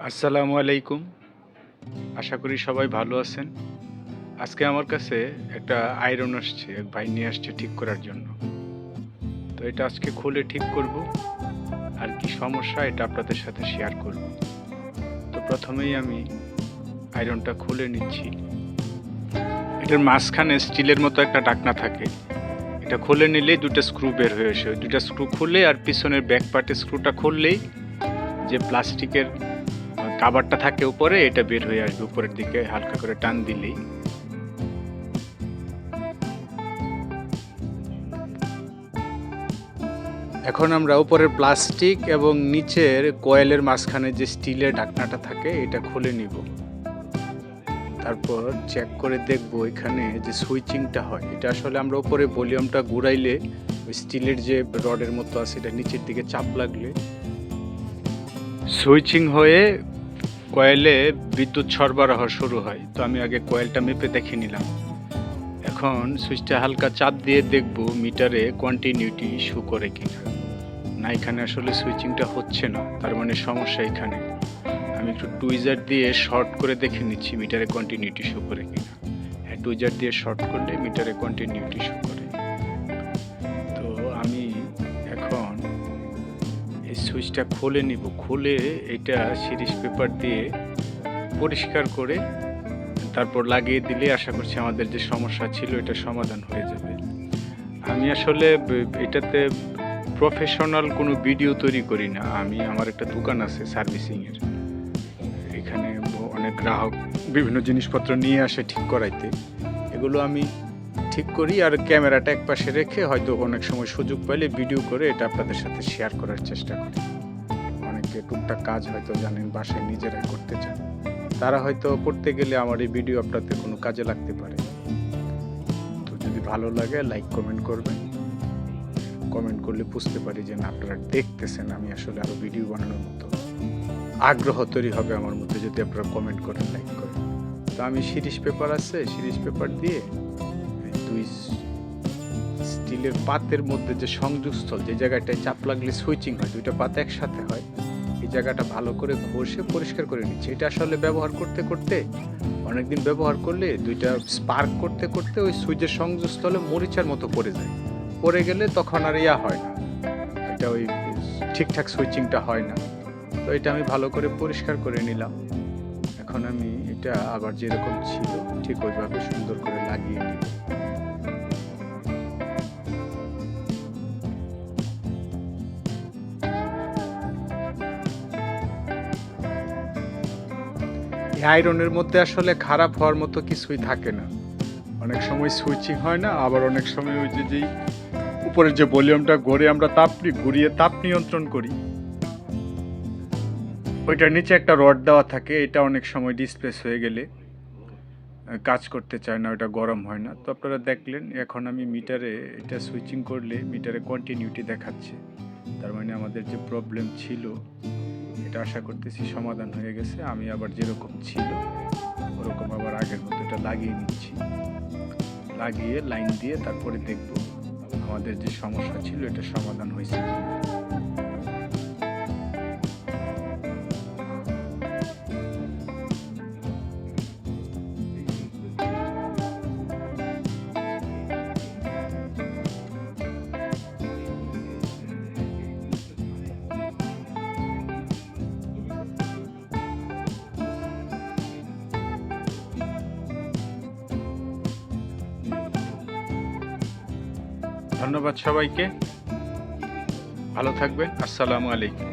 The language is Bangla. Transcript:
আসসালামু আলাইকুম। আশা করি সবাই ভালো আছেন। আজকে আমার কাছে একটা আয়রন আসছে, এক ভাই নিয়ে আসছে ঠিক করার জন্য। তো এটা আজকে খুলে ঠিক করব। আর কি সমস্যা এটা আপনাদের সাথে শেয়ার করব। তো প্রথমেই আমি আয়রনটা খুলে নিচ্ছি। এটার মাঝখানে স্টিলের মতো একটা ঢাকনা থাকে। এটা খুলে নিলেই দুটো স্ক্রু বের হয়ে আসে। ওই দুটো স্ক্রু খুলে আর পিছনের ব্যাক পার্টের স্ক্রুটা খুললেই যে প্লাস্টিকের কাভারটা থাকে উপরে, এটা বের হয়ে আসবে উপরের দিকে হালকা করে টান দিলেই। এখন আমরা উপরের প্লাস্টিক এবং নিচের কয়েলের মাঝখানে যে স্টিলের ঢাকনাটা থাকে এটা খুলে নিব। তারপর চেক করে দেখব এখানে যে সুইচিংটা হয়, এটা আসলে আমরা উপরে ভলিউমটা ঘুরাইলে ওই স্টিলের যে রডের মতো আছে এটা নিচের দিকে চাপ লাগলে সুইচিং হয়ে কয়েলে বিদ্যুৎ সরবরাহ শুরু হয়। তো আমি আগে কয়েলটা মেপে দেখে নিলাম। এখন সুইচটা হালকা চাপ দিয়ে দেখব মিটারে কন্টিনিউটি শো করে কিনা। না, এখানে আসলে সুইচিংটা হচ্ছে না, তার মানে সমস্যা এখানে। আমি একটু টুইজার দিয়ে শর্ট করে দেখে নিচ্ছি মিটারে কন্টিনিউটি শো করে কিনা। হ্যাঁ, টুইজার দিয়ে শর্ট করলে মিটারে কন্টিনিউটি শো করে। তো আমি এখন এই সুইচটা খুলে নিব। খুলে এটা সিরিজ পেপার দিয়ে পরিষ্কার করে তারপর লাগিয়ে দিলে আশা করছি আমাদের যে সমস্যা ছিল এটা সমাধান হয়ে যাবে। আমি আসলে এটাতে প্রফেশনাল কোনো ভিডিও তৈরি করি না। আমার একটা দোকান আছে সার্ভিসিংয়ের। এখানে অনেক গ্রাহক বিভিন্ন জিনিসপত্র নিয়ে আসে ঠিক করাইতে। এগুলো আমি ঠিক করি আর ক্যামেরাটা এক পাশে রেখে হয়তো অনেক সময় সুযোগ পাইলে ভিডিও করে এটা আপনাদের সাথে শেয়ার করার চেষ্টা করি। অনেকে টুকটাক কাজ হয়তো জানেন বাসায় নিজেরাই করতে চান, তারা হয়তো করতে গেলে আমার এই ভিডিও আপনাদের কোনো কাজে লাগতে পারে। তো যদি ভালো লাগে লাইক কমেন্ট করবেন। কমেন্ট করলে বুঝতে পারি যে না, আপনারা দেখতেছেন, আমি আসলে আরও ভিডিও বানানোর মতো আগ্রহ তৈরি হবে আমার মধ্যে যদি আপনারা কমেন্ট করেন, লাইক করেন। তো আমি সিরিজ পেপার আছে, সিরিজ পেপার দিয়ে দুই স্টিলের পাতের মধ্যে যে সংযোগস্থল, যে জায়গাটায় চাপ লাগলে সুইচিং হয়, দুইটা পাত একসাথে হয়, এই জায়গাটা ভালো করে ঘষে পরিষ্কার করে নিচ্ছি। এটা আসলে ব্যবহার করতে করতে অনেকদিন ব্যবহার করলে দুইটা স্পার্ক করতে করতে ওই সুইচের সংযোগস্থলে মরিচার মতো পড়ে যায়। পড়ে গেলে তখন আর হয় না, এটা ওই ঠিকঠাক সুইচিংটা হয় না। তো এটা আমি ভালো করে পরিষ্কার করে নিলাম। এখন আমি এটা আবার যেরকম ছিল ঠিক ওইভাবে সুন্দর করে লাগিয়ে নিব। এই আয়রনের মধ্যে আসলে খারাপ হওয়ার মতো কিছুই থাকে না। অনেক সময় সুইচিং হয় না, আবার অনেক সময় ওই যে যেই উপরের যে ভলিউমটা আমরা ঘুরিয়ে তাপ নিয়ন্ত্রণ করি, ওইটার নিচে একটা রড দেওয়া থাকে, এটা অনেক সময় ডিসপ্লেস হয়ে গেলে কাজ করতে চায় না, ওটা গরম হয় না। তো আপনারা দেখলেন এখন আমি মিটারে এটা সুইচিং করলে মিটারে কন্টিনিউটি দেখাচ্ছে। তার মানে আমাদের যে প্রবলেম ছিল এটা আশা করতেছি সমাধান হয়ে গেছে। আমি আবার যেরকম ছিল ওরকম আবার আগের মতো এটা লাগিয়ে নিচ্ছি। লাগিয়ে লাইন দিয়ে তারপরে দেখব আমাদের যে সমস্যা ছিল এটা সমাধান হয়েছে কিনা। ধন্যবাদ সবাইকে, ভালো থাকবেন। আসসালামু আলাইকুম।